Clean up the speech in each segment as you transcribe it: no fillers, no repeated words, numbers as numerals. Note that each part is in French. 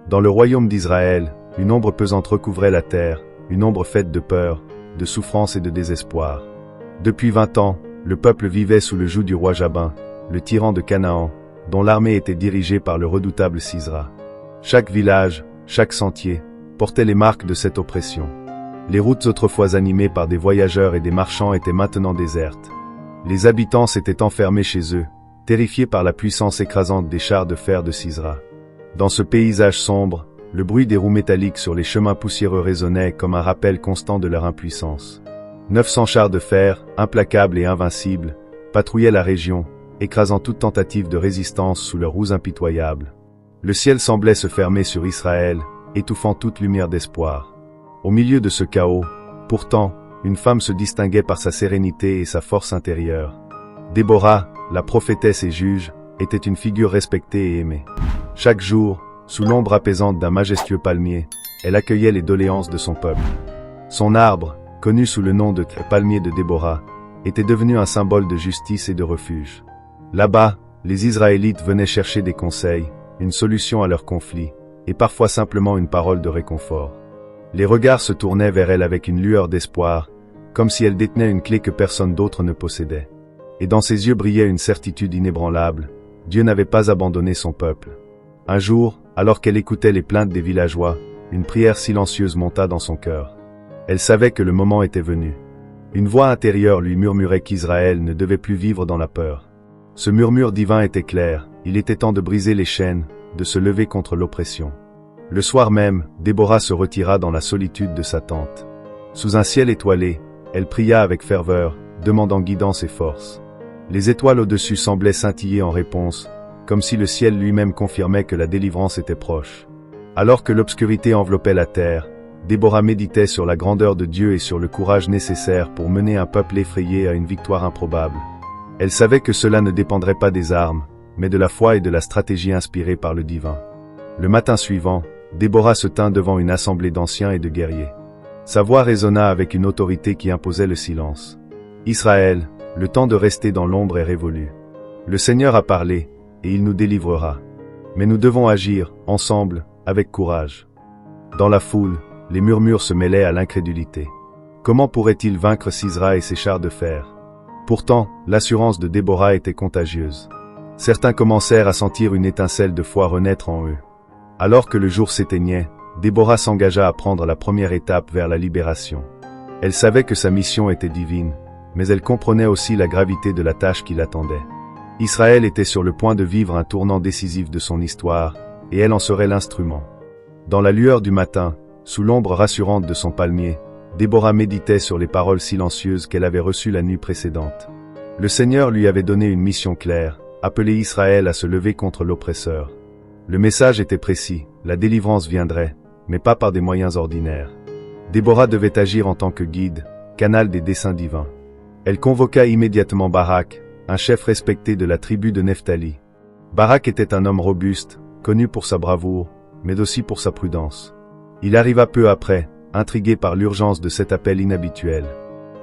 Dans le royaume d'Israël, une ombre pesante recouvrait la terre, une ombre faite de peur, de souffrance et de désespoir. Depuis 20 ans, le peuple vivait sous le joug du roi Jabin, le tyran de Canaan, dont l'armée était dirigée par le redoutable Sisera. Chaque village, chaque sentier, portait les marques de cette oppression. Les routes autrefois animées par des voyageurs et des marchands étaient maintenant désertes. Les habitants s'étaient enfermés chez eux, terrifiés par la puissance écrasante des chars de fer de Sisera. Dans ce paysage sombre, le bruit des roues métalliques sur les chemins poussiéreux résonnait comme un rappel constant de leur impuissance. 900 chars de fer, implacables et invincibles, patrouillaient la région, écrasant toute tentative de résistance sous leurs roues impitoyables. Le ciel semblait se fermer sur Israël, étouffant toute lumière d'espoir. Au milieu de ce chaos, pourtant, une femme se distinguait par sa sérénité et sa force intérieure. Déborah, la prophétesse et juge, était une figure respectée et aimée. Chaque jour, sous l'ombre apaisante d'un majestueux palmier, elle accueillait les doléances de son peuple. Son arbre, connu sous le nom de palmier de Déborah, était devenu un symbole de justice et de refuge. Là-bas, les Israélites venaient chercher des conseils, une solution à leurs conflits, et parfois simplement une parole de réconfort. Les regards se tournaient vers elle avec une lueur d'espoir, comme si elle détenait une clé que personne d'autre ne possédait. Et dans ses yeux brillait une certitude inébranlable, Dieu n'avait pas abandonné son peuple. Un jour, alors qu'elle écoutait les plaintes des villageois, une prière silencieuse monta dans son cœur. Elle savait que le moment était venu. Une voix intérieure lui murmurait qu'Israël ne devait plus vivre dans la peur. Ce murmure divin était clair, il était temps de briser les chaînes, de se lever contre l'oppression. Le soir même, Déborah se retira dans la solitude de sa tente. Sous un ciel étoilé, elle pria avec ferveur, demandant guidance et force. Les étoiles au-dessus semblaient scintiller en réponse, comme si le ciel lui-même confirmait que la délivrance était proche. Alors que l'obscurité enveloppait la terre, Déborah méditait sur la grandeur de Dieu et sur le courage nécessaire pour mener un peuple effrayé à une victoire improbable. Elle savait que cela ne dépendrait pas des armes, mais de la foi et de la stratégie inspirée par le divin. Le matin suivant, Déborah se tint devant une assemblée d'anciens et de guerriers. Sa voix résonna avec une autorité qui imposait le silence. Israël, le temps de rester dans l'ombre est révolu. Le Seigneur a parlé, et il nous délivrera. Mais nous devons agir, ensemble, avec courage. Dans la foule, les murmures se mêlaient à l'incrédulité. Comment pourrait-il vaincre Sisera et ses chars de fer? Pourtant, l'assurance de Déborah était contagieuse. Certains commencèrent à sentir une étincelle de foi renaître en eux. Alors que le jour s'éteignait, Déborah s'engagea à prendre la première étape vers la libération. Elle savait que sa mission était divine, mais elle comprenait aussi la gravité de la tâche qui l'attendait. Israël était sur le point de vivre un tournant décisif de son histoire, et elle en serait l'instrument. Dans la lueur du matin, sous l'ombre rassurante de son palmier, Déborah méditait sur les paroles silencieuses qu'elle avait reçues la nuit précédente. Le Seigneur lui avait donné une mission claire, appeler Israël à se lever contre l'oppresseur. Le message était précis, la délivrance viendrait, mais pas par des moyens ordinaires. Déborah devait agir en tant que guide, canal des desseins divins. Elle convoqua immédiatement Barak, un chef respecté de la tribu de Nephtali. Barak était un homme robuste, connu pour sa bravoure, mais aussi pour sa prudence. Il arriva peu après, intrigué par l'urgence de cet appel inhabituel.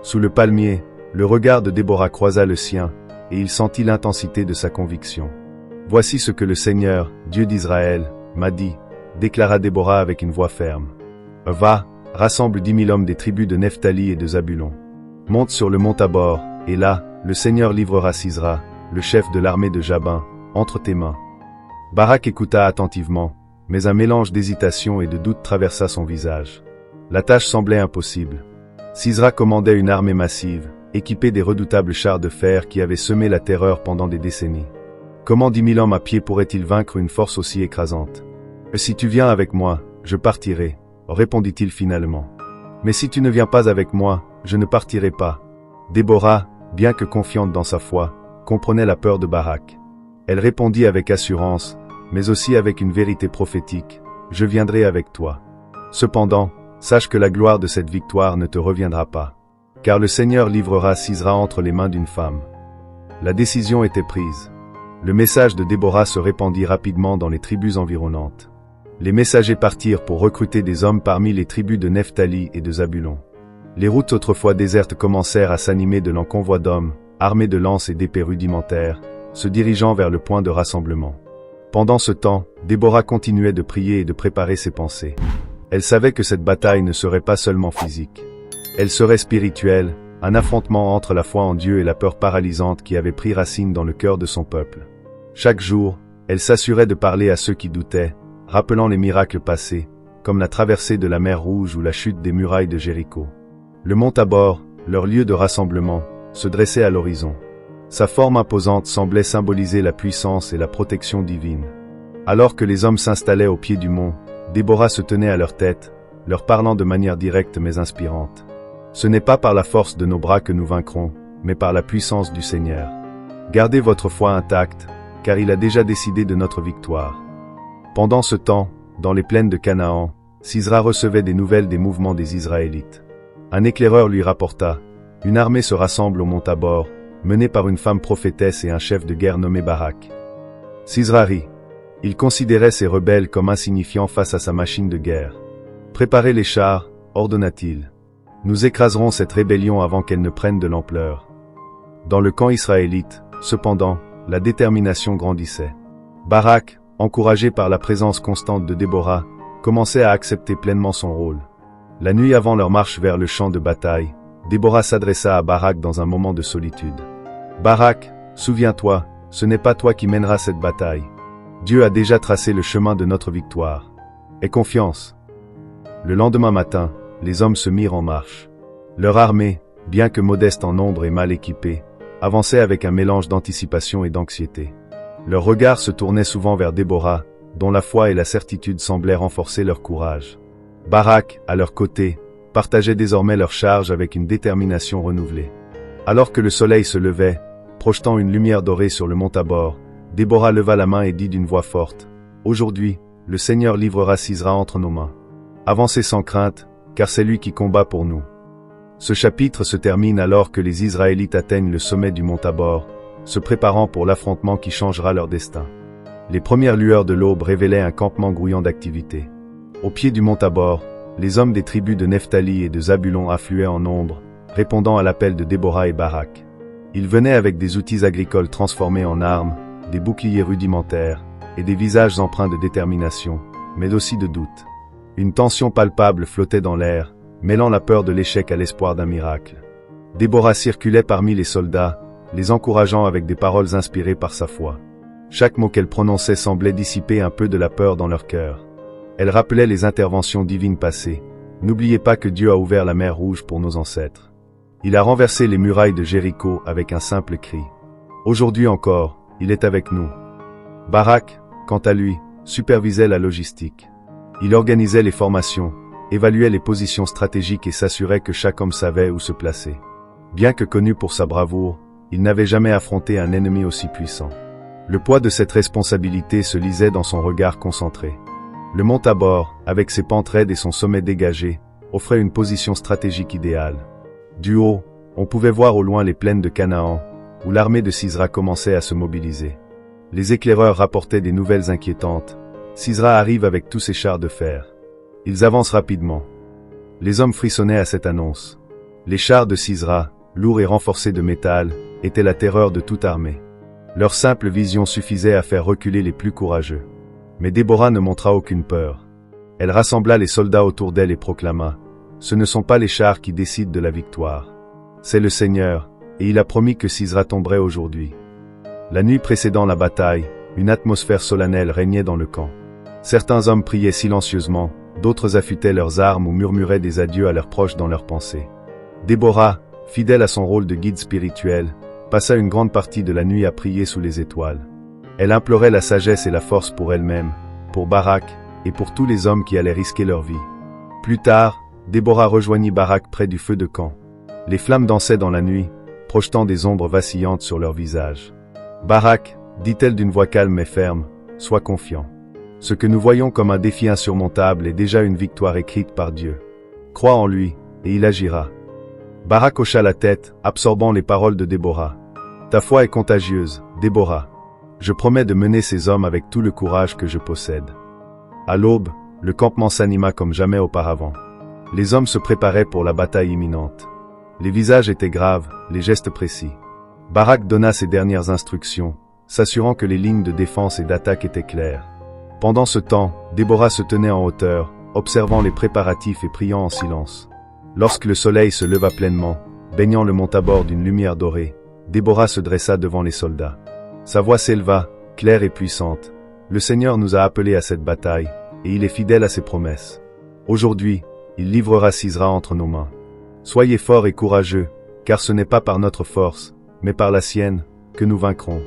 Sous le palmier, le regard de Déborah croisa le sien, et il sentit l'intensité de sa conviction. « Voici ce que le Seigneur, Dieu d'Israël, m'a dit », déclara Déborah avec une voix ferme. « Va, rassemble 10 000 hommes des tribus de Nephtali et de Zabulon. Monte sur le mont Tabor, et là, le Seigneur livrera Sisera, le chef de l'armée de Jabin, entre tes mains. » Barak écouta attentivement, mais un mélange d'hésitation et de doute traversa son visage. La tâche semblait impossible. Sisera commandait une armée massive, équipée des redoutables chars de fer qui avaient semé la terreur pendant des décennies. Comment 10 000 hommes à pied pourraient-ils vaincre une force aussi écrasante? « Si tu viens avec moi, je partirai, » répondit-il finalement. « Mais si tu ne viens pas avec moi, je ne partirai pas. » Déborah, bien que confiante dans sa foi, comprenait la peur de Barak. Elle répondit avec assurance, mais aussi avec une vérité prophétique, « Je viendrai avec toi. Cependant, sache que la gloire de cette victoire ne te reviendra pas, car le Seigneur livrera Sisera entre les mains d'une femme. » La décision était prise. Le message de Déborah se répandit rapidement dans les tribus environnantes. Les messagers partirent pour recruter des hommes parmi les tribus de Nephtali et de Zabulon. Les routes autrefois désertes commencèrent à s'animer de longs convois d'hommes, armés de lances et d'épées rudimentaires, se dirigeant vers le point de rassemblement. Pendant ce temps, Déborah continuait de prier et de préparer ses pensées. Elle savait que cette bataille ne serait pas seulement physique. Elle serait spirituelle, un affrontement entre la foi en Dieu et la peur paralysante qui avait pris racine dans le cœur de son peuple. Chaque jour, elle s'assurait de parler à ceux qui doutaient, rappelant les miracles passés, comme la traversée de la mer Rouge ou la chute des murailles de Jéricho. Le mont Tabor, leur lieu de rassemblement, se dressait à l'horizon. Sa forme imposante semblait symboliser la puissance et la protection divine. Alors que les hommes s'installaient au pied du mont, Déborah se tenait à leur tête, leur parlant de manière directe mais inspirante. Ce n'est pas par la force de nos bras que nous vaincrons, mais par la puissance du Seigneur. Gardez votre foi intacte, car il a déjà décidé de notre victoire. Pendant ce temps, dans les plaines de Canaan, Sisra recevait des nouvelles des mouvements des Israélites. Un éclaireur lui rapporta, « Une armée se rassemble au mont Tabor, menée par une femme prophétesse et un chef de guerre nommé Barak. » Sisra rit. Il considérait ces rebelles comme insignifiants face à sa machine de guerre. « Préparez les chars, ordonna-t-il. Nous écraserons cette rébellion avant qu'elle ne prenne de l'ampleur. » Dans le camp israélite, cependant, la détermination grandissait. Barak, encouragé par la présence constante de Déborah, commençait à accepter pleinement son rôle. La nuit avant leur marche vers le champ de bataille, Déborah s'adressa à Barak dans un moment de solitude. « Barak, souviens-toi, ce n'est pas toi qui mèneras cette bataille. Dieu a déjà tracé le chemin de notre victoire. Aie confiance. » Le lendemain matin, les hommes se mirent en marche. Leur armée, bien que modeste en nombre et mal équipée, avançait avec un mélange d'anticipation et d'anxiété. Leurs regards se tournaient souvent vers Déborah, dont la foi et la certitude semblaient renforcer leur courage. Barak, à leur côté, partageait désormais leur charge avec une détermination renouvelée. Alors que le soleil se levait, projetant une lumière dorée sur le mont Tabor, Déborah leva la main et dit d'une voix forte, « Aujourd'hui, le Seigneur livrera Sisra entre nos mains. Avancez sans crainte, car c'est lui qui combat pour nous. » Ce chapitre se termine alors que les Israélites atteignent le sommet du mont Tabor, se préparant pour l'affrontement qui changera leur destin. Les premières lueurs de l'aube révélaient un campement grouillant d'activité. Au pied du mont Tabor, les hommes des tribus de Nephtali et de Zabulon affluaient en nombre, répondant à l'appel de Déborah et Barak. Ils venaient avec des outils agricoles transformés en armes, des boucliers rudimentaires, et des visages empreints de détermination, mais aussi de doute. Une tension palpable flottait dans l'air, mêlant la peur de l'échec à l'espoir d'un miracle. Déborah circulait parmi les soldats, les encourageant avec des paroles inspirées par sa foi. Chaque mot qu'elle prononçait semblait dissiper un peu de la peur dans leur cœur. Elle rappelait les interventions divines passées. N'oubliez pas que Dieu a ouvert la mer Rouge pour nos ancêtres. Il a renversé les murailles de Jéricho avec un simple cri. Aujourd'hui encore, il est avec nous. Barak, quant à lui, supervisait la logistique. Il organisait les formations, évaluait les positions stratégiques et s'assurait que chaque homme savait où se placer. Bien que connu pour sa bravoure, il n'avait jamais affronté un ennemi aussi puissant. Le poids de cette responsabilité se lisait dans son regard concentré. Le mont Tabor, avec ses pentes raides et son sommet dégagé, offrait une position stratégique idéale. Du haut, on pouvait voir au loin les plaines de Canaan, où l'armée de Sisra commençait à se mobiliser. Les éclaireurs rapportaient des nouvelles inquiétantes. Sisra arrive avec tous ses chars de fer. Ils avancent rapidement. Les hommes frissonnaient à cette annonce. Les chars de Sisra, lourds et renforcés de métal, étaient la terreur de toute armée. Leur simple vision suffisait à faire reculer les plus courageux. Mais Déborah ne montra aucune peur. Elle rassembla les soldats autour d'elle et proclama, « Ce ne sont pas les chars qui décident de la victoire. C'est le Seigneur, et il a promis que Sisra tomberait aujourd'hui. » La nuit précédant la bataille, une atmosphère solennelle régnait dans le camp. Certains hommes priaient silencieusement, d'autres affûtaient leurs armes ou murmuraient des adieux à leurs proches dans leurs pensées. Déborah, fidèle à son rôle de guide spirituel, passa une grande partie de la nuit à prier sous les étoiles. Elle implorait la sagesse et la force pour elle-même, pour Barak, et pour tous les hommes qui allaient risquer leur vie. Plus tard, Déborah rejoignit Barak près du feu de camp. Les flammes dansaient dans la nuit, projetant des ombres vacillantes sur leurs visages. « Barak, dit-elle d'une voix calme mais ferme, sois confiant. Ce que nous voyons comme un défi insurmontable est déjà une victoire écrite par Dieu. Crois en lui, et il agira. » Barak hocha la tête, absorbant les paroles de Déborah. « Ta foi est contagieuse, Déborah. Je promets de mener ces hommes avec tout le courage que je possède. » À l'aube, le campement s'anima comme jamais auparavant. Les hommes se préparaient pour la bataille imminente. Les visages étaient graves, les gestes précis. Barak donna ses dernières instructions, s'assurant que les lignes de défense et d'attaque étaient claires. Pendant ce temps, Déborah se tenait en hauteur, observant les préparatifs et priant en silence. Lorsque le soleil se leva pleinement, baignant le mont Tabor d'une lumière dorée, Déborah se dressa devant les soldats. Sa voix s'éleva, claire et puissante. Le Seigneur nous a appelés à cette bataille, et il est fidèle à ses promesses. Aujourd'hui, il livrera Sisera entre nos mains. Soyez forts et courageux, car ce n'est pas par notre force, mais par la sienne, que nous vaincrons.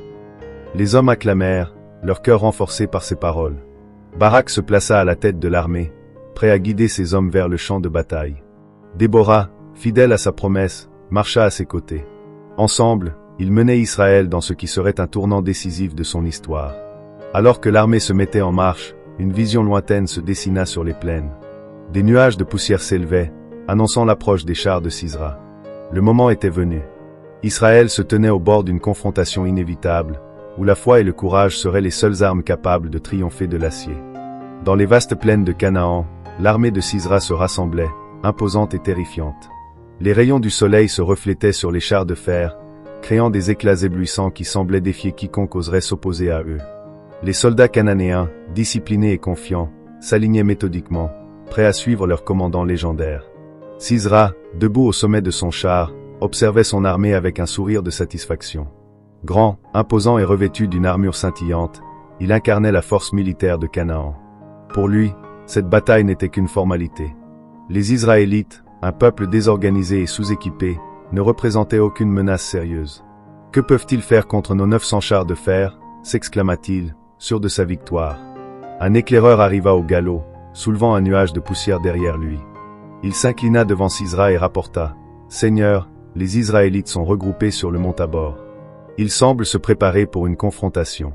Les hommes acclamèrent, leur cœur renforcé par ces paroles. Barak se plaça à la tête de l'armée, prêt à guider ses hommes vers le champ de bataille. Déborah, fidèle à sa promesse, marcha à ses côtés. Ensemble, ils menaient Israël dans ce qui serait un tournant décisif de son histoire. Alors que l'armée se mettait en marche, une vision lointaine se dessina sur les plaines. Des nuages de poussière s'élevaient, annonçant l'approche des chars de Sisera. Le moment était venu. Israël se tenait au bord d'une confrontation inévitable, où la foi et le courage seraient les seules armes capables de triompher de l'acier. Dans les vastes plaines de Canaan, l'armée de Sisera se rassemblait, imposante et terrifiante. Les rayons du soleil se reflétaient sur les chars de fer, créant des éclats éblouissants qui semblaient défier quiconque oserait s'opposer à eux. Les soldats cananéens, disciplinés et confiants, s'alignaient méthodiquement, prêts à suivre leur commandant légendaire. Sisera, debout au sommet de son char, observait son armée avec un sourire de satisfaction. Grand, imposant et revêtu d'une armure scintillante, il incarnait la force militaire de Canaan. Pour lui, cette bataille n'était qu'une formalité. Les Israélites, un peuple désorganisé et sous-équipé, ne représentaient aucune menace sérieuse. « Que peuvent-ils faire contre nos 900 chars de fer » s'exclama-t-il, sûr de sa victoire. Un éclaireur arriva au galop, soulevant un nuage de poussière derrière lui. Il s'inclina devant Sisera et rapporta « Seigneur, les Israélites sont regroupés sur le mont Tabor. Ils semblent se préparer pour une confrontation.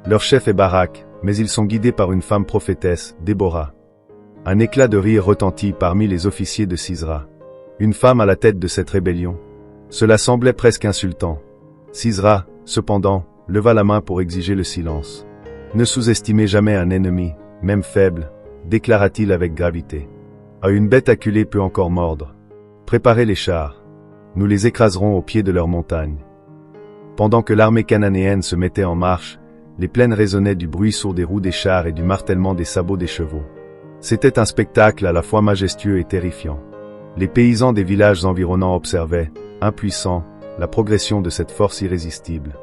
Leur chef est Barak, mais ils sont guidés par une femme prophétesse, Déborah. » Un éclat de rire retentit parmi les officiers de Sisera. Une femme à la tête de cette rébellion. Cela semblait presque insultant. Sisera, cependant, leva la main pour exiger le silence. « Ne sous-estimez jamais un ennemi, même faible, » déclara-t-il avec gravité. « Une bête acculée peut encore mordre. Préparez les chars. Nous les écraserons au pied de leur montagne. » Pendant que l'armée cananéenne se mettait en marche, les plaines résonnaient du bruit sourd des roues des chars et du martèlement des sabots des chevaux. C'était un spectacle à la fois majestueux et terrifiant. Les paysans des villages environnants observaient, impuissants, la progression de cette force irrésistible.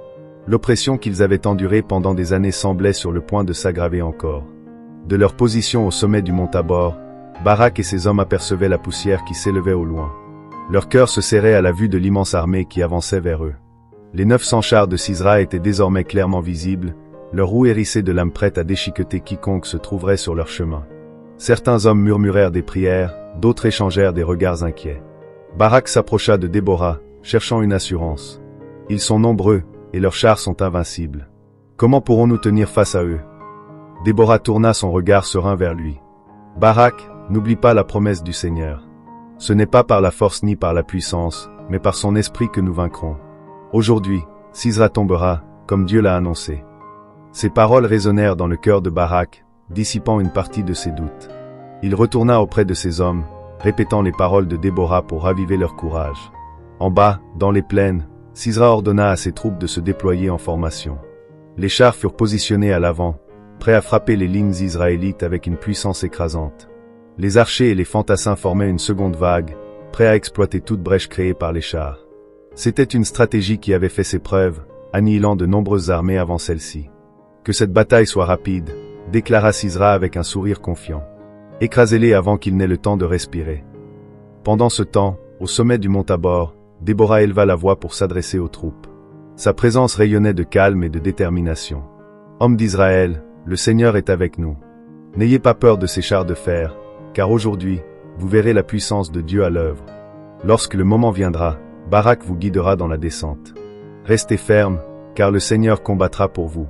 L'oppression qu'ils avaient endurée pendant des années semblait sur le point de s'aggraver encore. De leur position au sommet du mont Tabor, Barak et ses hommes apercevaient la poussière qui s'élevait au loin. Leur cœur se serrait à la vue de l'immense armée qui avançait vers eux. Les 900 chars de Sisera étaient désormais clairement visibles, leurs roues hérissées de lames prêtes à déchiqueter quiconque se trouverait sur leur chemin. Certains hommes murmurèrent des prières, d'autres échangèrent des regards inquiets. Barak s'approcha de Déborah, cherchant une assurance. Ils sont nombreux, et leurs chars sont invincibles. Comment pourrons-nous tenir face à eux? Déborah tourna son regard serein vers lui. Barak, n'oublie pas la promesse du Seigneur. Ce n'est pas par la force ni par la puissance, mais par son esprit que nous vaincrons. Aujourd'hui, Sisera tombera, comme Dieu l'a annoncé. Ces paroles résonnèrent dans le cœur de Barak, dissipant une partie de ses doutes. Il retourna auprès de ses hommes, répétant les paroles de Déborah pour raviver leur courage. En bas, dans les plaines, Sisera ordonna à ses troupes de se déployer en formation. Les chars furent positionnés à l'avant, prêts à frapper les lignes israélites avec une puissance écrasante. Les archers et les fantassins formaient une seconde vague, prêts à exploiter toute brèche créée par les chars. C'était une stratégie qui avait fait ses preuves, annihilant de nombreuses armées avant celle-ci. Que cette bataille soit rapide, déclara Sisera avec un sourire confiant. Écrasez-les avant qu'ils n'aient le temps de respirer. Pendant ce temps, au sommet du mont Tabor, Déborah éleva la voix pour s'adresser aux troupes. Sa présence rayonnait de calme et de détermination. Hommes d'Israël, le Seigneur est avec nous. N'ayez pas peur de ces chars de fer, car aujourd'hui, vous verrez la puissance de Dieu à l'œuvre. Lorsque le moment viendra, Barak vous guidera dans la descente. Restez fermes, car le Seigneur combattra pour vous.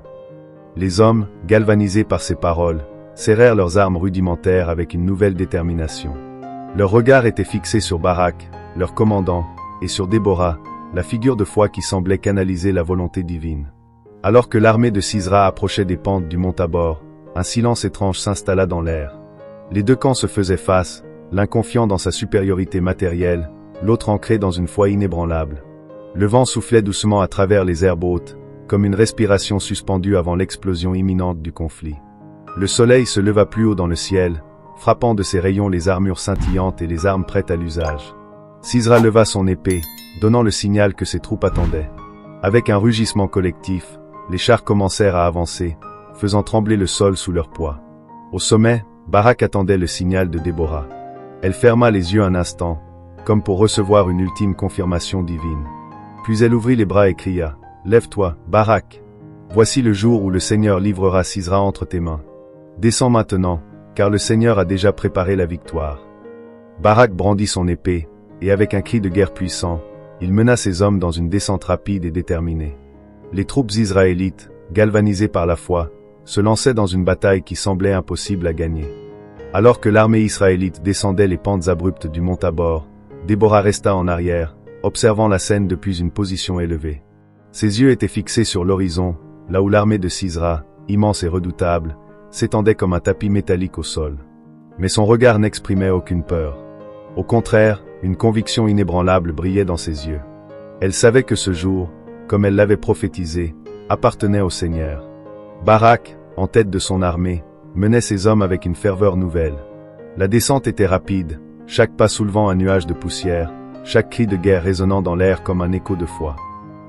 Les hommes, galvanisés par ces paroles, serrèrent leurs armes rudimentaires avec une nouvelle détermination. Leur regard était fixé sur Barak, leur commandant, et sur Déborah, la figure de foi qui semblait canaliser la volonté divine. Alors que l'armée de Sisera approchait des pentes du mont Tabor, un silence étrange s'installa dans l'air. Les deux camps se faisaient face, l'un confiant dans sa supériorité matérielle, l'autre ancré dans une foi inébranlable. Le vent soufflait doucement à travers les herbes hautes, comme une respiration suspendue avant l'explosion imminente du conflit. Le soleil se leva plus haut dans le ciel, frappant de ses rayons les armures scintillantes et les armes prêtes à l'usage. Sisera leva son épée, donnant le signal que ses troupes attendaient. Avec un rugissement collectif, les chars commencèrent à avancer, faisant trembler le sol sous leur poids. Au sommet, Barak attendait le signal de Déborah. Elle ferma les yeux un instant, comme pour recevoir une ultime confirmation divine. Puis elle ouvrit les bras et cria, « Lève-toi, Barak! Voici le jour où le Seigneur livrera Sisera entre tes mains. Descends maintenant, car le Seigneur a déjà préparé la victoire. » Barak brandit son épée, et avec un cri de guerre puissant, il mena ses hommes dans une descente rapide et déterminée. Les troupes israélites, galvanisées par la foi, se lançaient dans une bataille qui semblait impossible à gagner. Alors que l'armée israélite descendait les pentes abruptes du mont Tabor, Déborah resta en arrière, observant la scène depuis une position élevée. Ses yeux étaient fixés sur l'horizon, là où l'armée de Sisera, immense et redoutable, s'étendait comme un tapis métallique au sol. Mais son regard n'exprimait aucune peur. Au contraire, une conviction inébranlable brillait dans ses yeux. Elle savait que ce jour, comme elle l'avait prophétisé, appartenait au Seigneur. Barak, en tête de son armée, menait ses hommes avec une ferveur nouvelle. La descente était rapide, chaque pas soulevant un nuage de poussière, chaque cri de guerre résonnant dans l'air comme un écho de foi.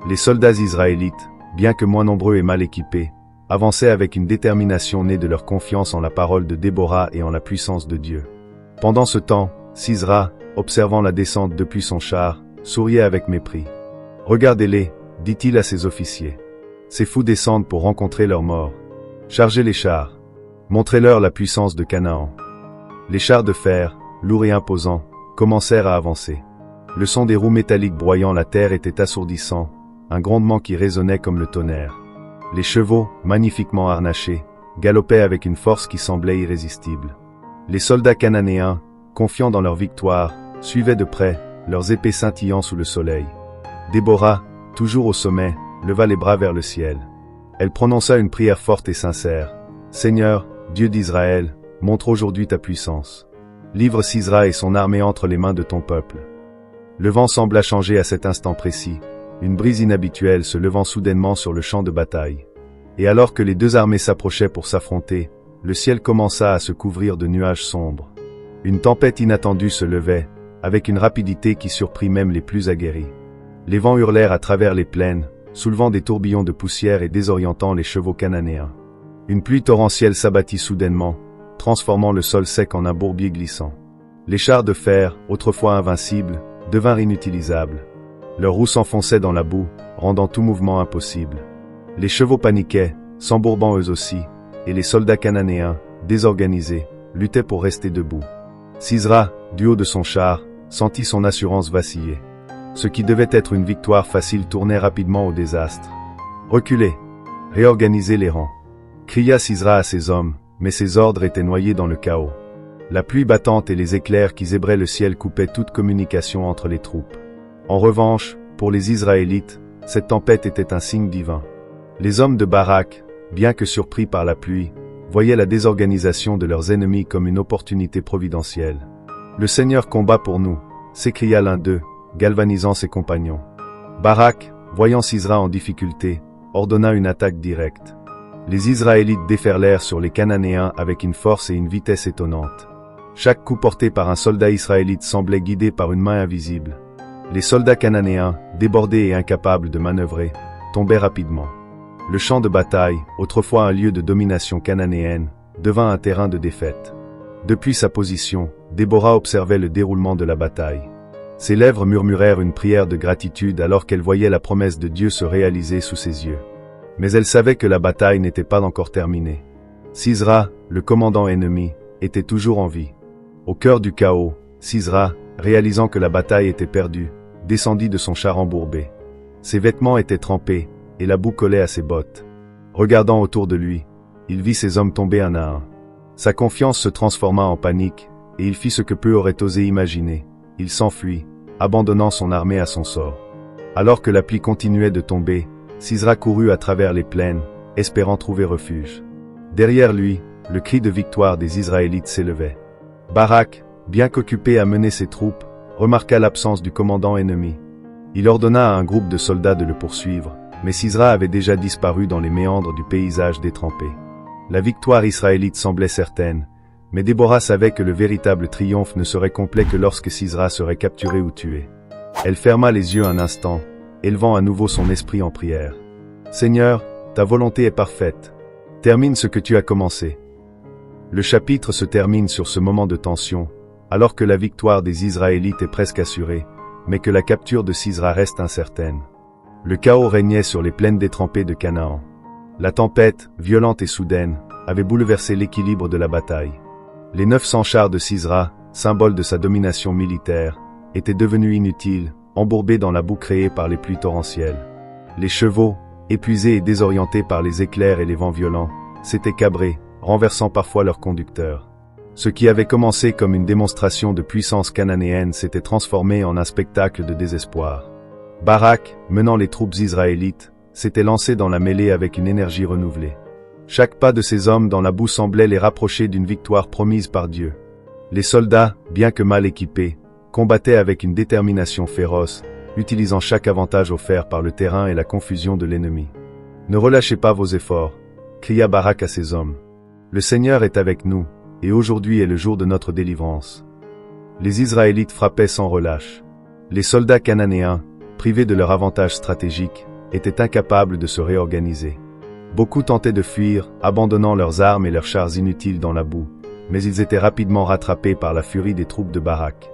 Les soldats israélites, bien que moins nombreux et mal équipés, avançaient avec une détermination née de leur confiance en la parole de Déborah et en la puissance de Dieu. Pendant ce temps, Sisera, observant la descente depuis son char, souriait avec mépris. « Regardez-les, dit-il à ses officiers. Ces fous descendent pour rencontrer leur mort. Chargez les chars. Montrez-leur la puissance de Canaan. » Les chars de fer, lourds et imposants, commencèrent à avancer. Le son des roues métalliques broyant la terre était assourdissant, un grondement qui résonnait comme le tonnerre. Les chevaux, magnifiquement harnachés, galopaient avec une force qui semblait irrésistible. Les soldats cananéens, confiants dans leur victoire, suivaient de près, leurs épées scintillant sous le soleil. Déborah, toujours au sommet, leva les bras vers le ciel. Elle prononça une prière forte et sincère. « Seigneur, Dieu d'Israël, montre aujourd'hui ta puissance. Livre Sisera et son armée entre les mains de ton peuple. » Le vent sembla changer à cet instant précis, une brise inhabituelle se levant soudainement sur le champ de bataille. Et alors que les deux armées s'approchaient pour s'affronter, le ciel commença à se couvrir de nuages sombres. Une tempête inattendue se levait, avec une rapidité qui surprit même les plus aguerris. Les vents hurlèrent à travers les plaines, soulevant des tourbillons de poussière et désorientant les chevaux cananéens. Une pluie torrentielle s'abattit soudainement, transformant le sol sec en un bourbier glissant. Les chars de fer, autrefois invincibles, devinrent inutilisables. Leurs roues s'enfonçaient dans la boue, rendant tout mouvement impossible. Les chevaux paniquaient, s'embourbant eux aussi, et les soldats cananéens, désorganisés, luttaient pour rester debout. Sisera, du haut de son char, sentit son assurance vaciller. Ce qui devait être une victoire facile tournait rapidement au désastre. « Reculez! Réorganisez les rangs !» cria Sisera à ses hommes, mais ses ordres étaient noyés dans le chaos. La pluie battante et les éclairs qui zébraient le ciel coupaient toute communication entre les troupes. En revanche, pour les Israélites, cette tempête était un signe divin. Les hommes de Barak, bien que surpris par la pluie, voyaient la désorganisation de leurs ennemis comme une opportunité providentielle. « Le Seigneur combat pour nous !» s'écria l'un d'eux, galvanisant ses compagnons. Barak, voyant Sisera en difficulté, ordonna une attaque directe. Les Israélites déferlèrent sur les Cananéens avec une force et une vitesse étonnantes. Chaque coup porté par un soldat israélite semblait guidé par une main invisible. Les soldats cananéens, débordés et incapables de manœuvrer, tombaient rapidement. Le champ de bataille, autrefois un lieu de domination cananéenne, devint un terrain de défaite. Depuis sa position, Déborah observait le déroulement de la bataille. Ses lèvres murmurèrent une prière de gratitude alors qu'elle voyait la promesse de Dieu se réaliser sous ses yeux. Mais elle savait que la bataille n'était pas encore terminée. Sisera, le commandant ennemi, était toujours en vie. Au cœur du chaos, Sisera, réalisant que la bataille était perdue, descendit de son char embourbé. Ses vêtements étaient trempés, et la boue collait à ses bottes. Regardant autour de lui, il vit ses hommes tomber un à un. Sa confiance se transforma en panique, et il fit ce que peu aurait osé imaginer. Il s'enfuit, abandonnant son armée à son sort. Alors que la pluie continuait de tomber, Sisera courut à travers les plaines, espérant trouver refuge. Derrière lui, le cri de victoire des Israélites s'élevait. Barak, bien qu'occupé à mener ses troupes, remarqua l'absence du commandant ennemi. Il ordonna à un groupe de soldats de le poursuivre, mais Sisra avait déjà disparu dans les méandres du paysage détrempé. La victoire israélite semblait certaine, mais Déborah savait que le véritable triomphe ne serait complet que lorsque Sisra serait capturé ou tué. Elle ferma les yeux un instant, élevant à nouveau son esprit en prière. « Seigneur, ta volonté est parfaite. Termine ce que tu as commencé. » Le chapitre se termine sur ce moment de tension, alors que la victoire des Israélites est presque assurée, mais que la capture de Sisra reste incertaine. Le chaos régnait sur les plaines détrempées de Canaan. La tempête, violente et soudaine, avait bouleversé l'équilibre de la bataille. Les 900 chars de Sisra, symbole de sa domination militaire, étaient devenus inutiles, embourbés dans la boue créée par les pluies torrentielles. Les chevaux, épuisés et désorientés par les éclairs et les vents violents, s'étaient cabrés, renversant parfois leurs conducteurs. Ce qui avait commencé comme une démonstration de puissance cananéenne s'était transformé en un spectacle de désespoir. Barak, menant les troupes israélites, s'était lancé dans la mêlée avec une énergie renouvelée. Chaque pas de ces hommes dans la boue semblait les rapprocher d'une victoire promise par Dieu. Les soldats, bien que mal équipés, combattaient avec une détermination féroce, utilisant chaque avantage offert par le terrain et la confusion de l'ennemi. « Ne relâchez pas vos efforts », cria Barak à ses hommes. « Le Seigneur est avec nous, et aujourd'hui est le jour de notre délivrance. » Les Israélites frappaient sans relâche. Les soldats cananéens, privés de leur avantage stratégique, étaient incapables de se réorganiser. Beaucoup tentaient de fuir, abandonnant leurs armes et leurs chars inutiles dans la boue, mais ils étaient rapidement rattrapés par la furie des troupes de Barak.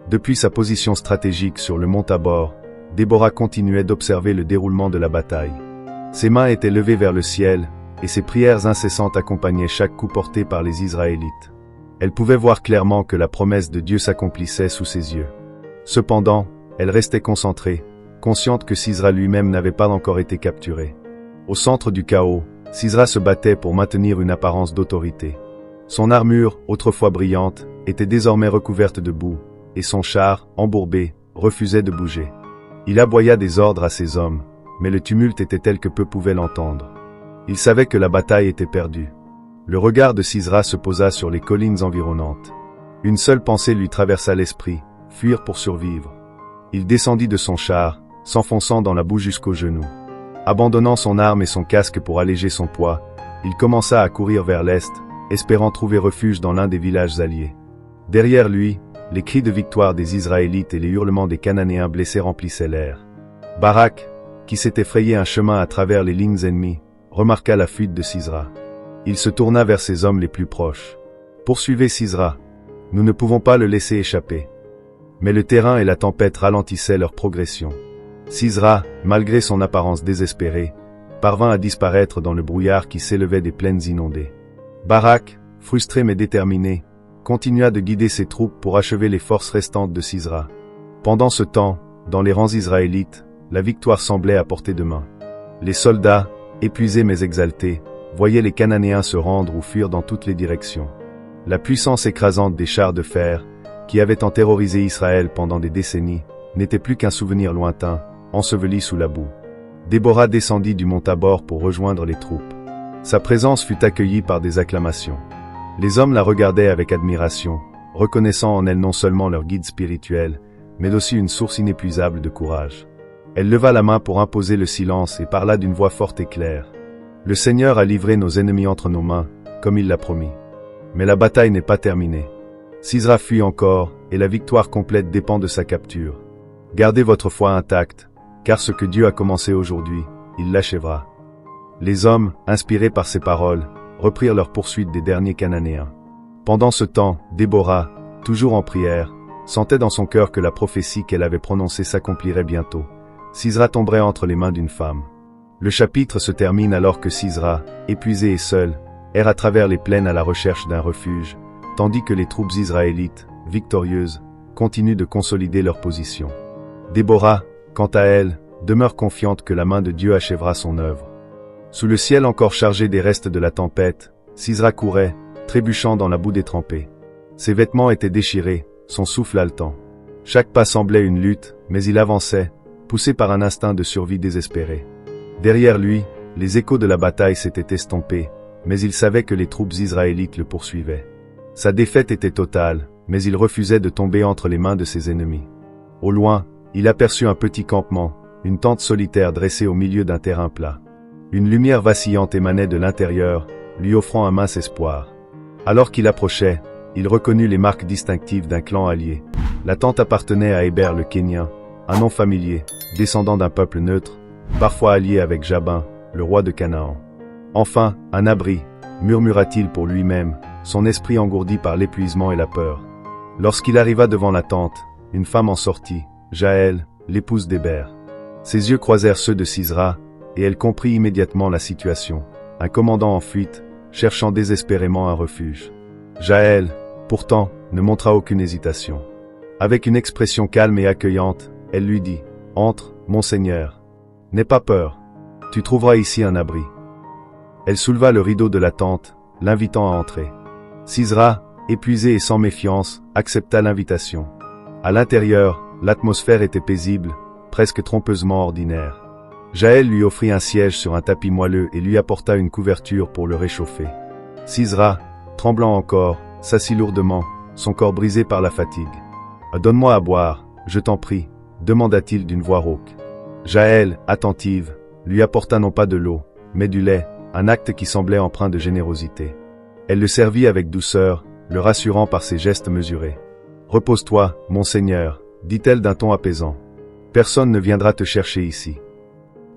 Depuis sa position stratégique sur le mont Tabor, Déborah continuait d'observer le déroulement de la bataille. Ses mains étaient levées vers le ciel, et ses prières incessantes accompagnaient chaque coup porté par les Israélites. Elle pouvait voir clairement que la promesse de Dieu s'accomplissait sous ses yeux. Cependant, elle restait concentrée, consciente que Sisra lui-même n'avait pas encore été capturé. Au centre du chaos, Sisra se battait pour maintenir une apparence d'autorité. Son armure, autrefois brillante, était désormais recouverte de boue, et son char, embourbé, refusait de bouger. Il aboya des ordres à ses hommes, mais le tumulte était tel que peu pouvaient l'entendre. Il savait que la bataille était perdue. Le regard de Sisra se posa sur les collines environnantes. Une seule pensée lui traversa l'esprit, fuir pour survivre. Il descendit de son char, s'enfonçant dans la boue jusqu'aux genoux. Abandonnant son arme et son casque pour alléger son poids, il commença à courir vers l'est, espérant trouver refuge dans l'un des villages alliés. Derrière lui, les cris de victoire des Israélites et les hurlements des Cananéens blessés remplissaient l'air. Barak, qui s'était frayé un chemin à travers les lignes ennemies, remarqua la fuite de Sisra. Il se tourna vers ses hommes les plus proches. « Poursuivez Sisra. Nous ne pouvons pas le laisser échapper. » Mais le terrain et la tempête ralentissaient leur progression. Sisra, malgré son apparence désespérée, parvint à disparaître dans le brouillard qui s'élevait des plaines inondées. Barak, frustré mais déterminé, continua de guider ses troupes pour achever les forces restantes de Sisra. Pendant ce temps, dans les rangs israélites, la victoire semblait à portée de main. Les soldats, épuisés mais exaltés, voyaient les Cananéens se rendre ou fuir dans toutes les directions. La puissance écrasante des chars de fer, qui avaient tant terrorisé Israël pendant des décennies, n'était plus qu'un souvenir lointain, enseveli sous la boue. Déborah descendit du mont Tabor pour rejoindre les troupes. Sa présence fut accueillie par des acclamations. Les hommes la regardaient avec admiration, reconnaissant en elle non seulement leur guide spirituel, mais aussi une source inépuisable de courage. Elle leva la main pour imposer le silence et parla d'une voix forte et claire. « Le Seigneur a livré nos ennemis entre nos mains, comme il l'a promis. Mais la bataille n'est pas terminée. Sisra fuit encore, et la victoire complète dépend de sa capture. Gardez votre foi intacte, car ce que Dieu a commencé aujourd'hui, il l'achèvera. » Les hommes, inspirés par ces paroles, reprirent leur poursuite des derniers Cananéens. Pendant ce temps, Déborah, toujours en prière, sentait dans son cœur que la prophétie qu'elle avait prononcée s'accomplirait bientôt. Sisra tomberait entre les mains d'une femme. Le chapitre se termine alors que Sisra, épuisé et seul, erre à travers les plaines à la recherche d'un refuge, tandis que les troupes israélites, victorieuses, continuent de consolider leur position. Déborah, quant à elle, demeure confiante que la main de Dieu achèvera son œuvre. Sous le ciel encore chargé des restes de la tempête, Sisra courait, trébuchant dans la boue détrempée. Ses vêtements étaient déchirés, son souffle haletant. Chaque pas semblait une lutte, mais il avançait, poussé par un instinct de survie désespéré. Derrière lui, les échos de la bataille s'étaient estompés, mais il savait que les troupes israélites le poursuivaient. Sa défaite était totale, mais il refusait de tomber entre les mains de ses ennemis. Au loin, il aperçut un petit campement, une tente solitaire dressée au milieu d'un terrain plat. Une lumière vacillante émanait de l'intérieur, lui offrant un mince espoir. Alors qu'il approchait, il reconnut les marques distinctives d'un clan allié. La tente appartenait à Héber le Kénien, un nom familier, descendant d'un peuple neutre, parfois allié avec Jabin, le roi de Canaan. Enfin, un abri, murmura-t-il pour lui-même, son esprit engourdi par l'épuisement et la peur. Lorsqu'il arriva devant la tente, une femme en sortit, Jaël, l'épouse d'Héber. Ses yeux croisèrent ceux de Sisra, et elle comprit immédiatement la situation. Un commandant en fuite, cherchant désespérément un refuge. Jaël, pourtant, ne montra aucune hésitation. Avec une expression calme et accueillante, elle lui dit « Entre, mon seigneur. N'aie pas peur. Tu trouveras ici un abri. » Elle souleva le rideau de la tente, l'invitant à entrer. Sisra, épuisé et sans méfiance, accepta l'invitation. À l'intérieur, l'atmosphère était paisible, presque trompeusement ordinaire. Jaël lui offrit un siège sur un tapis moelleux et lui apporta une couverture pour le réchauffer. Sisra, tremblant encore, s'assit lourdement, son corps brisé par la fatigue. « Donne-moi à boire, je t'en prie », demanda-t-il d'une voix rauque. Jaël, attentive, lui apporta non pas de l'eau, mais du lait, un acte qui semblait empreint de générosité. Elle le servit avec douceur, le rassurant par ses gestes mesurés. « Repose-toi, mon seigneur », dit-elle d'un ton apaisant. « Personne ne viendra te chercher ici. »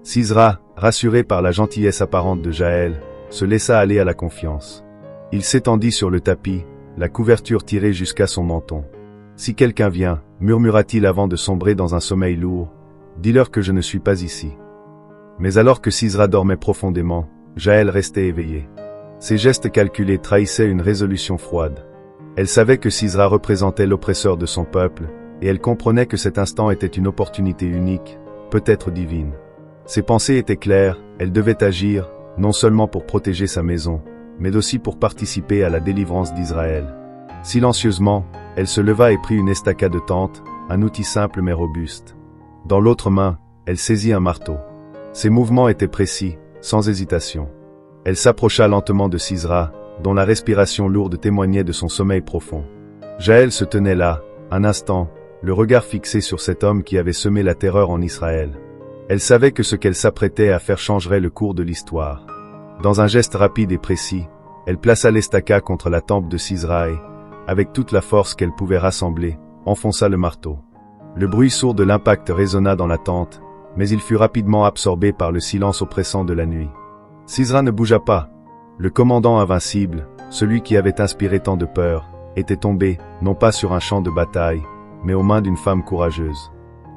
Sisra, rassuré par la gentillesse apparente de Jaël, se laissa aller à la confiance. Il s'étendit sur le tapis, la couverture tirée jusqu'à son menton. « Si quelqu'un vient, murmura-t-il avant de sombrer dans un sommeil lourd, dis-leur que je ne suis pas ici. » Mais alors que Sisra dormait profondément, Jaël restait éveillé. Ses gestes calculés trahissaient une résolution froide. Elle savait que Sisra représentait l'oppresseur de son peuple, et elle comprenait que cet instant était une opportunité unique, peut-être divine. Ses pensées étaient claires, elle devait agir, non seulement pour protéger sa maison, mais aussi pour participer à la délivrance d'Israël. Silencieusement, elle se leva et prit une estacade de tente, un outil simple mais robuste. Dans l'autre main, elle saisit un marteau. Ses mouvements étaient précis, sans hésitation. Elle s'approcha lentement de Sisra, dont la respiration lourde témoignait de son sommeil profond. Jaël se tenait là, un instant, le regard fixé sur cet homme qui avait semé la terreur en Israël. Elle savait que ce qu'elle s'apprêtait à faire changerait le cours de l'histoire. Dans un geste rapide et précis, elle plaça l'estacade contre la tempe de Sisra et, avec toute la force qu'elle pouvait rassembler, enfonça le marteau. Le bruit sourd de l'impact résonna dans la tente, mais il fut rapidement absorbé par le silence oppressant de la nuit. Sisra ne bougea pas. Le commandant invincible, celui qui avait inspiré tant de peur, était tombé, non pas sur un champ de bataille, mais aux mains d'une femme courageuse.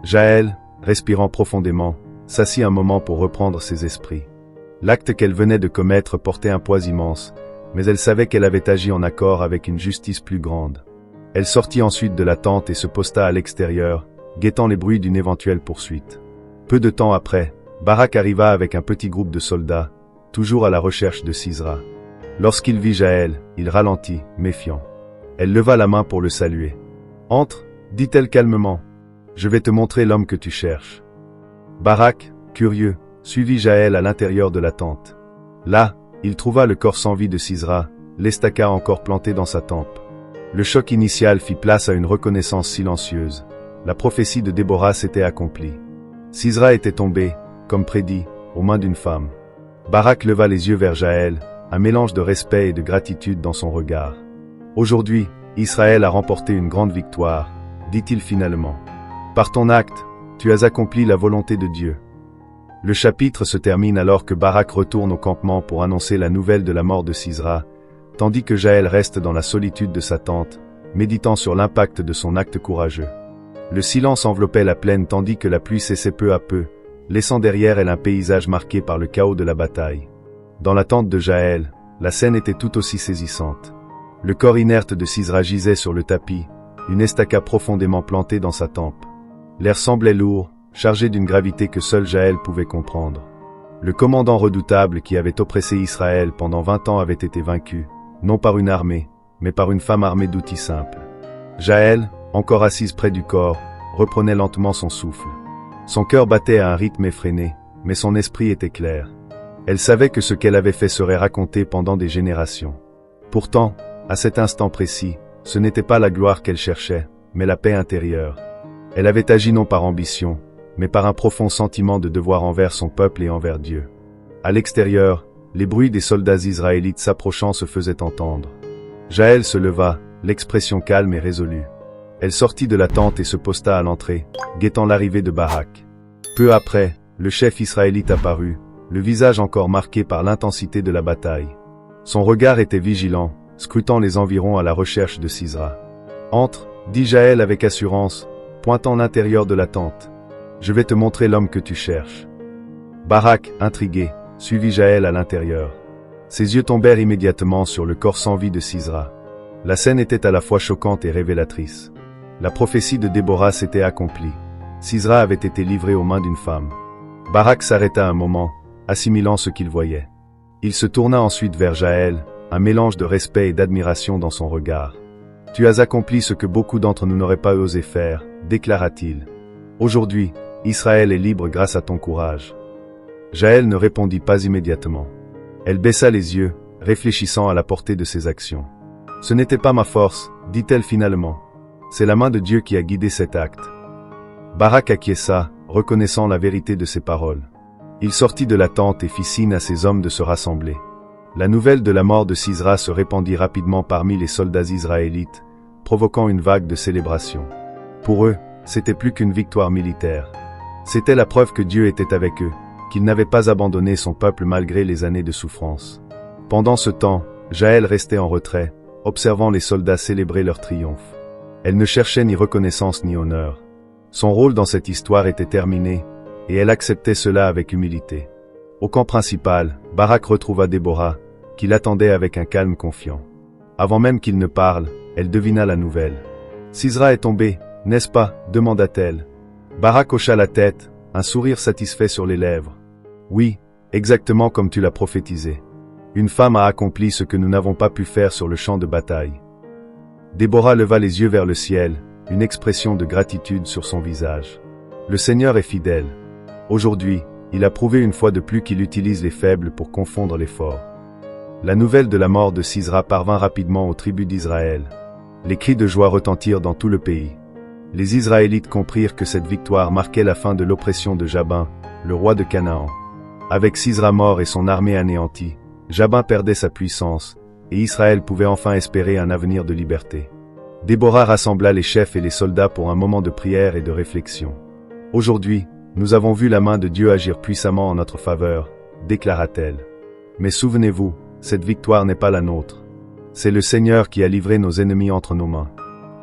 Jaël, respirant profondément, s'assit un moment pour reprendre ses esprits. L'acte qu'elle venait de commettre portait un poids immense, mais elle savait qu'elle avait agi en accord avec une justice plus grande. Elle sortit ensuite de la tente et se posta à l'extérieur, guettant les bruits d'une éventuelle poursuite. Peu de temps après, Barak arriva avec un petit groupe de soldats, toujours à la recherche de Sisra. Lorsqu'il vit Jaël, il ralentit, méfiant. Elle leva la main pour le saluer. « Entre, dit-elle calmement. Je vais te montrer l'homme que tu cherches. » Barak, curieux, suivit Jaël à l'intérieur de la tente. Là, il trouva le corps sans vie de Sisra, l'estacade encore plantée dans sa tempe. Le choc initial fit place à une reconnaissance silencieuse. La prophétie de Déborah s'était accomplie. Sisra était tombé, comme prédit, aux mains d'une femme. Barak leva les yeux vers Jaël, un mélange de respect et de gratitude dans son regard. « Aujourd'hui, Israël a remporté une grande victoire, dit-il finalement. Par ton acte, tu as accompli la volonté de Dieu. » Le chapitre se termine alors que Barak retourne au campement pour annoncer la nouvelle de la mort de Sisra, tandis que Jaël reste dans la solitude de sa tente, méditant sur l'impact de son acte courageux. Le silence enveloppait la plaine tandis que la pluie cessait peu à peu, laissant derrière elle un paysage marqué par le chaos de la bataille. Dans la tente de Jaël, la scène était tout aussi saisissante. Le corps inerte de Sisra gisait sur le tapis, une estacade profondément plantée dans sa tempe. L'air semblait lourd, chargé d'une gravité que seul Jaël pouvait comprendre. Le commandant redoutable qui avait oppressé Israël pendant 20 ans avait été vaincu, non par une armée, mais par une femme armée d'outils simples. Jaël, encore assise près du corps, reprenait lentement son souffle. Son cœur battait à un rythme effréné, mais son esprit était clair. Elle savait que ce qu'elle avait fait serait raconté pendant des générations. Pourtant, à cet instant précis, ce n'était pas la gloire qu'elle cherchait, mais la paix intérieure. Elle avait agi non par ambition, mais par un profond sentiment de devoir envers son peuple et envers Dieu. À l'extérieur, les bruits des soldats israélites s'approchant se faisaient entendre. Jaël se leva, l'expression calme et résolue. Elle sortit de la tente et se posta à l'entrée, guettant l'arrivée de Barak. Peu après, le chef israélite apparut, le visage encore marqué par l'intensité de la bataille. Son regard était vigilant, scrutant les environs à la recherche de Sisera. « Entre, dit Jaël avec assurance, pointant l'intérieur de la tente. Je vais te montrer l'homme que tu cherches. » Barak, intrigué, suivit Jaël à l'intérieur. Ses yeux tombèrent immédiatement sur le corps sans vie de Sisera. La scène était à la fois choquante et révélatrice. La prophétie de Déborah s'était accomplie. Sisera avait été livré aux mains d'une femme. Barak s'arrêta un moment, assimilant ce qu'il voyait. Il se tourna ensuite vers Jaël, un mélange de respect et d'admiration dans son regard. « Tu as accompli ce que beaucoup d'entre nous n'auraient pas osé faire, déclara-t-il. Aujourd'hui, Israël est libre grâce à ton courage. » Jaël ne répondit pas immédiatement. Elle baissa les yeux, réfléchissant à la portée de ses actions. « Ce n'était pas ma force, dit-elle finalement. C'est la main de Dieu qui a guidé cet acte. » Barak acquiesça, reconnaissant la vérité de ses paroles. Il sortit de la tente et fit signe à ses hommes de se rassembler. La nouvelle de la mort de Sisera se répandit rapidement parmi les soldats israélites, provoquant une vague de célébration. Pour eux, c'était plus qu'une victoire militaire. C'était la preuve que Dieu était avec eux, qu'il n'avait pas abandonné son peuple malgré les années de souffrance. Pendant ce temps, Jaël restait en retrait, observant les soldats célébrer leur triomphe. Elle ne cherchait ni reconnaissance ni honneur. Son rôle dans cette histoire était terminé, et elle acceptait cela avec humilité. Au camp principal, Barak retrouva Déborah, qui l'attendait avec un calme confiant. Avant même qu'il ne parle, elle devina la nouvelle. « Sisera est tombé, n'est-ce pas ?» demanda-t-elle. Barak hocha la tête, un sourire satisfait sur les lèvres. « Oui, exactement comme tu l'as prophétisé. Une femme a accompli ce que nous n'avons pas pu faire sur le champ de bataille. » Déborah leva les yeux vers le ciel, une expression de gratitude sur son visage. « Le Seigneur est fidèle. Aujourd'hui, il a prouvé une fois de plus qu'il utilise les faibles pour confondre les forts. » La nouvelle de la mort de Sisera parvint rapidement aux tribus d'Israël. Les cris de joie retentirent dans tout le pays. Les Israélites comprirent que cette victoire marquait la fin de l'oppression de Jabin, le roi de Canaan. Avec Sisera mort et son armée anéantie, Jabin perdait sa puissance, et Israël pouvait enfin espérer un avenir de liberté. Déborah rassembla les chefs et les soldats pour un moment de prière et de réflexion. « Aujourd'hui, nous avons vu la main de Dieu agir puissamment en notre faveur, déclara-t-elle. Mais souvenez-vous, cette victoire n'est pas la nôtre. C'est le Seigneur qui a livré nos ennemis entre nos mains.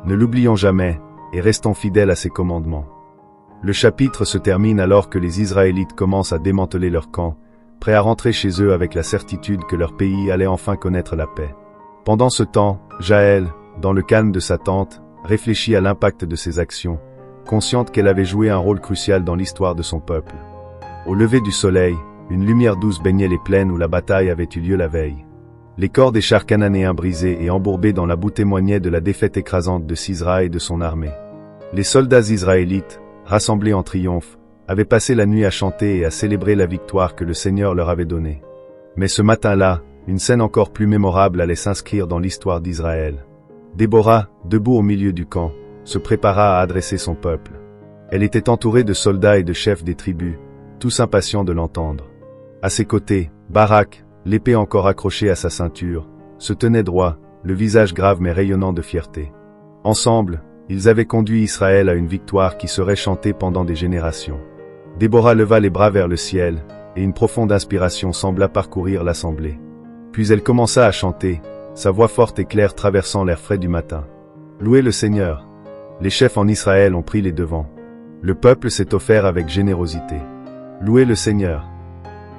Ne l'oublions jamais, et restons fidèles à ses commandements. » Le chapitre se termine alors que les Israélites commencent à démanteler leur camp, prêts à rentrer chez eux avec la certitude que leur pays allait enfin connaître la paix. Pendant ce temps, Jaël, dans le calme de sa tente, réfléchit à l'impact de ses actions, consciente qu'elle avait joué un rôle crucial dans l'histoire de son peuple. Au lever du soleil, une lumière douce baignait les plaines où la bataille avait eu lieu la veille. Les corps des chars cananéens brisés et embourbés dans la boue témoignaient de la défaite écrasante de Sisera et de son armée. Les soldats israélites, rassemblés en triomphe, avaient passé la nuit à chanter et à célébrer la victoire que le Seigneur leur avait donnée. Mais ce matin-là, une scène encore plus mémorable allait s'inscrire dans l'histoire d'Israël. Déborah, debout au milieu du camp, se prépara à adresser son peuple. Elle était entourée de soldats et de chefs des tribus, tous impatients de l'entendre. À ses côtés, Barak, l'épée encore accrochée à sa ceinture, se tenait droit, le visage grave mais rayonnant de fierté. Ensemble, ils avaient conduit Israël à une victoire qui serait chantée pendant des générations. Déborah leva les bras vers le ciel, et une profonde inspiration sembla parcourir l'assemblée. Puis elle commença à chanter, sa voix forte et claire traversant l'air frais du matin. « Louez le Seigneur ! Les chefs en Israël ont pris les devants. Le peuple s'est offert avec générosité. Louez le Seigneur !»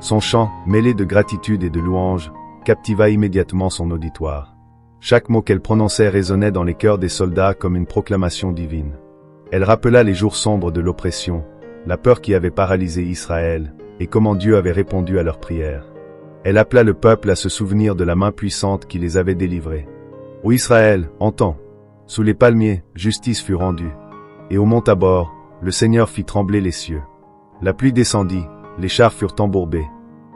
Son chant, mêlé de gratitude et de louange, captiva immédiatement son auditoire. Chaque mot qu'elle prononçait résonnait dans les cœurs des soldats comme une proclamation divine. Elle rappela les jours sombres de l'oppression, la peur qui avait paralysé Israël, et comment Dieu avait répondu à leurs prières. Elle appela le peuple à se souvenir de la main puissante qui les avait délivrés. « Ô Israël, entends ! Sous les palmiers, justice fut rendue. Et au mont Tabor, le Seigneur fit trembler les cieux. La pluie descendit, les chars furent embourbés.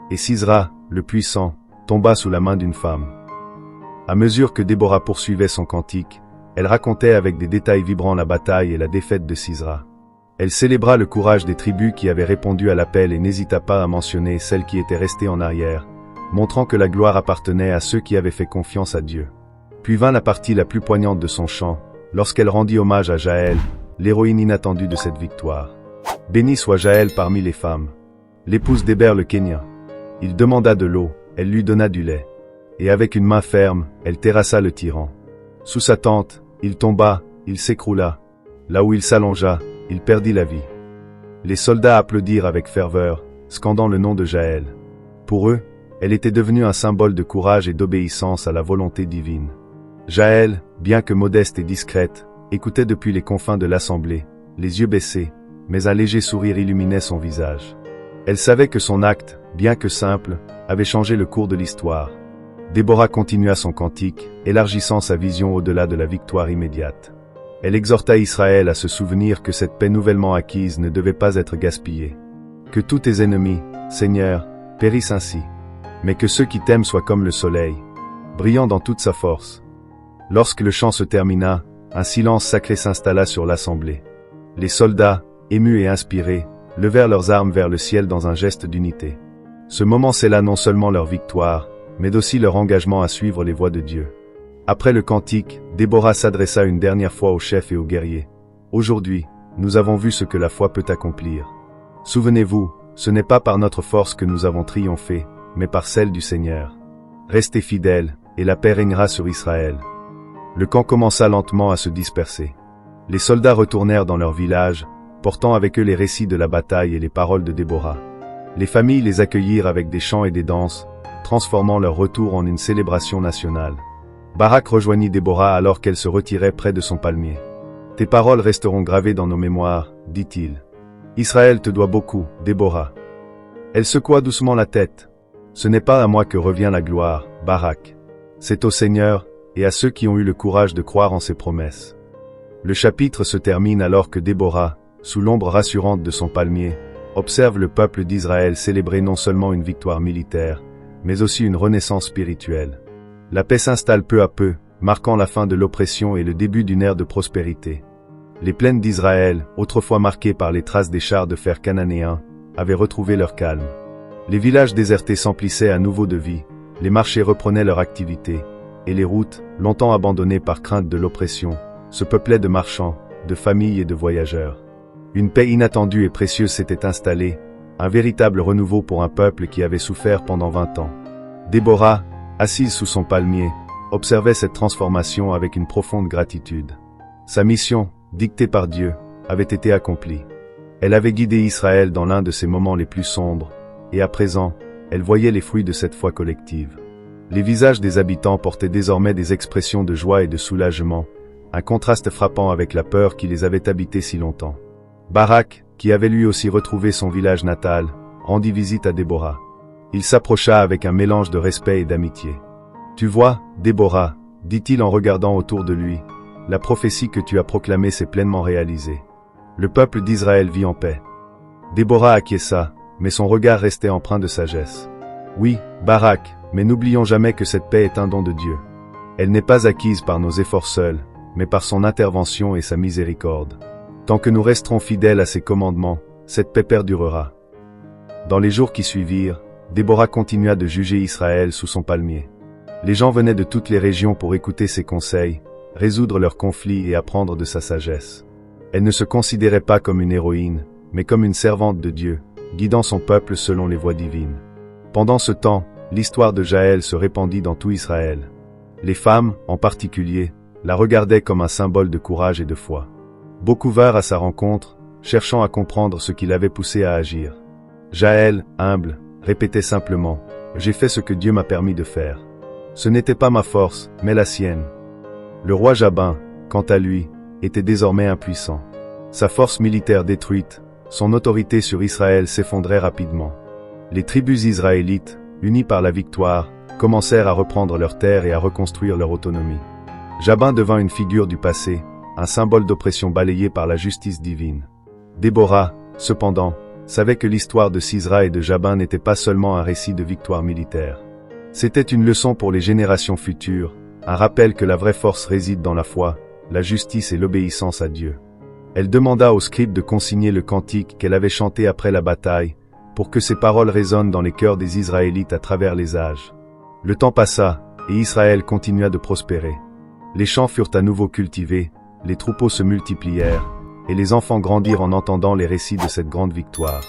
Et Sisera, le puissant, tomba sous la main d'une femme. » À mesure que Déborah poursuivait son cantique, elle racontait avec des détails vibrants la bataille et la défaite de Sisera. Elle célébra le courage des tribus qui avaient répondu à l'appel et n'hésita pas à mentionner celles qui étaient restées en arrière, montrant que la gloire appartenait à ceux qui avaient fait confiance à Dieu. Puis vint la partie la plus poignante de son chant, lorsqu'elle rendit hommage à Jaël, l'héroïne inattendue de cette victoire. Béni soit Jaël parmi les femmes. L'épouse d'Héber le Kénien. Il demanda de l'eau, elle lui donna du lait. Et avec une main ferme, elle terrassa le tyran. Sous sa tente, il tomba, il s'écroula. Là où il s'allongea, il perdit la vie. Les soldats applaudirent avec ferveur, scandant le nom de Jaël. Pour eux, elle était devenue un symbole de courage et d'obéissance à la volonté divine. Jaël, bien que modeste et discrète, écoutait depuis les confins de l'assemblée, les yeux baissés, mais un léger sourire illuminait son visage. Elle savait que son acte, bien que simple, avait changé le cours de l'histoire. Déborah continua son cantique, élargissant sa vision au-delà de la victoire immédiate. Elle exhorta Israël à se souvenir que cette paix nouvellement acquise ne devait pas être gaspillée. Que tous tes ennemis, Seigneur, périssent ainsi. Mais que ceux qui t'aiment soient comme le soleil, brillant dans toute sa force. Lorsque le chant se termina, un silence sacré s'installa sur l'assemblée. Les soldats, émus et inspirés, levèrent leurs armes vers le ciel dans un geste d'unité. Ce moment scella non seulement leur victoire, mais aussi leur engagement à suivre les voies de Dieu. Après le cantique, Déborah s'adressa une dernière fois aux chefs et aux guerriers. Aujourd'hui, nous avons vu ce que la foi peut accomplir. Souvenez-vous, ce n'est pas par notre force que nous avons triomphé, mais par celle du Seigneur. Restez fidèles, et la paix régnera sur Israël. Le camp commença lentement à se disperser. Les soldats retournèrent dans leur village, portant avec eux les récits de la bataille et les paroles de Déborah. Les familles les accueillirent avec des chants et des danses, transformant leur retour en une célébration nationale. Barak rejoignit Déborah alors qu'elle se retirait près de son palmier. « Tes paroles resteront gravées dans nos mémoires, dit-il. Israël te doit beaucoup, Déborah. » Elle secoua doucement la tête. « Ce n'est pas à moi que revient la gloire, Barak. C'est au Seigneur, et à ceux qui ont eu le courage de croire en ses promesses. » Le chapitre se termine alors que Déborah, sous l'ombre rassurante de son palmier, observe le peuple d'Israël célébrer non seulement une victoire militaire, mais aussi une renaissance spirituelle. La paix s'installe peu à peu, marquant la fin de l'oppression et le début d'une ère de prospérité. Les plaines d'Israël, autrefois marquées par les traces des chars de fer cananéens, avaient retrouvé leur calme. Les villages désertés s'emplissaient à nouveau de vie, les marchés reprenaient leur activité, et les routes, longtemps abandonnées par crainte de l'oppression, se peuplaient de marchands, de familles et de voyageurs. Une paix inattendue et précieuse s'était installée, un véritable renouveau pour un peuple qui avait souffert pendant 20 ans. Déborah, assise sous son palmier, observait cette transformation avec une profonde gratitude. Sa mission, dictée par Dieu, avait été accomplie. Elle avait guidé Israël dans l'un de ses moments les plus sombres, et à présent, elle voyait les fruits de cette foi collective. Les visages des habitants portaient désormais des expressions de joie et de soulagement, un contraste frappant avec la peur qui les avait habités si longtemps. Barak, qui avait lui aussi retrouvé son village natal, rendit visite à Déborah. Il s'approcha avec un mélange de respect et d'amitié. « Tu vois, Déborah, dit-il en regardant autour de lui, la prophétie que tu as proclamée s'est pleinement réalisée. Le peuple d'Israël vit en paix. » Déborah acquiesça, mais son regard restait empreint de sagesse. « Oui, Barak, mais n'oublions jamais que cette paix est un don de Dieu. Elle n'est pas acquise par nos efforts seuls, mais par son intervention et sa miséricorde. Tant que nous resterons fidèles à ses commandements, cette paix perdurera. » Dans les jours qui suivirent, Déborah continua de juger Israël sous son palmier. Les gens venaient de toutes les régions pour écouter ses conseils, résoudre leurs conflits et apprendre de sa sagesse. Elle ne se considérait pas comme une héroïne, mais comme une servante de Dieu, guidant son peuple selon les voies divines. Pendant ce temps, l'histoire de Jaël se répandit dans tout Israël. Les femmes, en particulier, la regardaient comme un symbole de courage et de foi. Beaucoup vinrent à sa rencontre, cherchant à comprendre ce qui l'avait poussé à agir. Jaël, humble, répétait simplement « J'ai fait ce que Dieu m'a permis de faire. Ce n'était pas ma force, mais la sienne. » Le roi Jabin, quant à lui, était désormais impuissant. Sa force militaire détruite, son autorité sur Israël s'effondrait rapidement. Les tribus israélites, unies par la victoire, commencèrent à reprendre leurs terres et à reconstruire leur autonomie. Jabin devint une figure du passé, un symbole d'oppression balayé par la justice divine. Déborah, cependant, savait que l'histoire de Sisra et de Jabin n'était pas seulement un récit de victoire militaire. C'était une leçon pour les générations futures, un rappel que la vraie force réside dans la foi, la justice et l'obéissance à Dieu. Elle demanda aux scribes de consigner le cantique qu'elle avait chanté après la bataille, pour que ces paroles résonnent dans les cœurs des Israélites à travers les âges. Le temps passa, et Israël continua de prospérer. Les champs furent à nouveau cultivés, les troupeaux se multiplièrent, et les enfants grandirent en entendant les récits de cette grande victoire.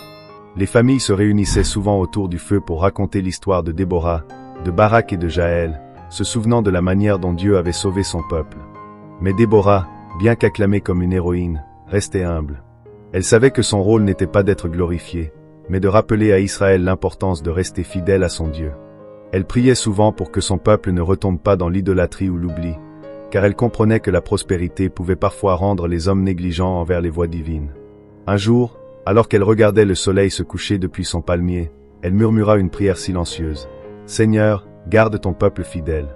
Les familles se réunissaient souvent autour du feu pour raconter l'histoire de Déborah, de Barak et de Jaël, se souvenant de la manière dont Dieu avait sauvé son peuple. Mais Déborah, bien qu'acclamée comme une héroïne, restait humble. Elle savait que son rôle n'était pas d'être glorifiée, mais de rappeler à Israël l'importance de rester fidèle à son Dieu. Elle priait souvent pour que son peuple ne retombe pas dans l'idolâtrie ou l'oubli, car elle comprenait que la prospérité pouvait parfois rendre les hommes négligents envers les voies divines. Un jour, alors qu'elle regardait le soleil se coucher depuis son palmier, elle murmura une prière silencieuse. « Seigneur, garde ton peuple fidèle.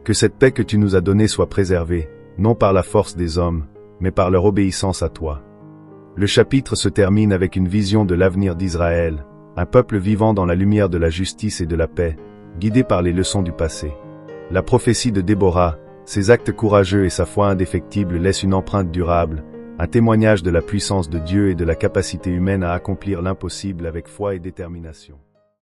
Que cette paix que tu nous as donnée soit préservée, non par la force des hommes, mais par leur obéissance à toi. » Le chapitre se termine avec une vision de l'avenir d'Israël, un peuple vivant dans la lumière de la justice et de la paix, guidé par les leçons du passé. La prophétie de Déborah, ses actes courageux et sa foi indéfectible laissent une empreinte durable, un témoignage de la puissance de Dieu et de la capacité humaine à accomplir l'impossible avec foi et détermination.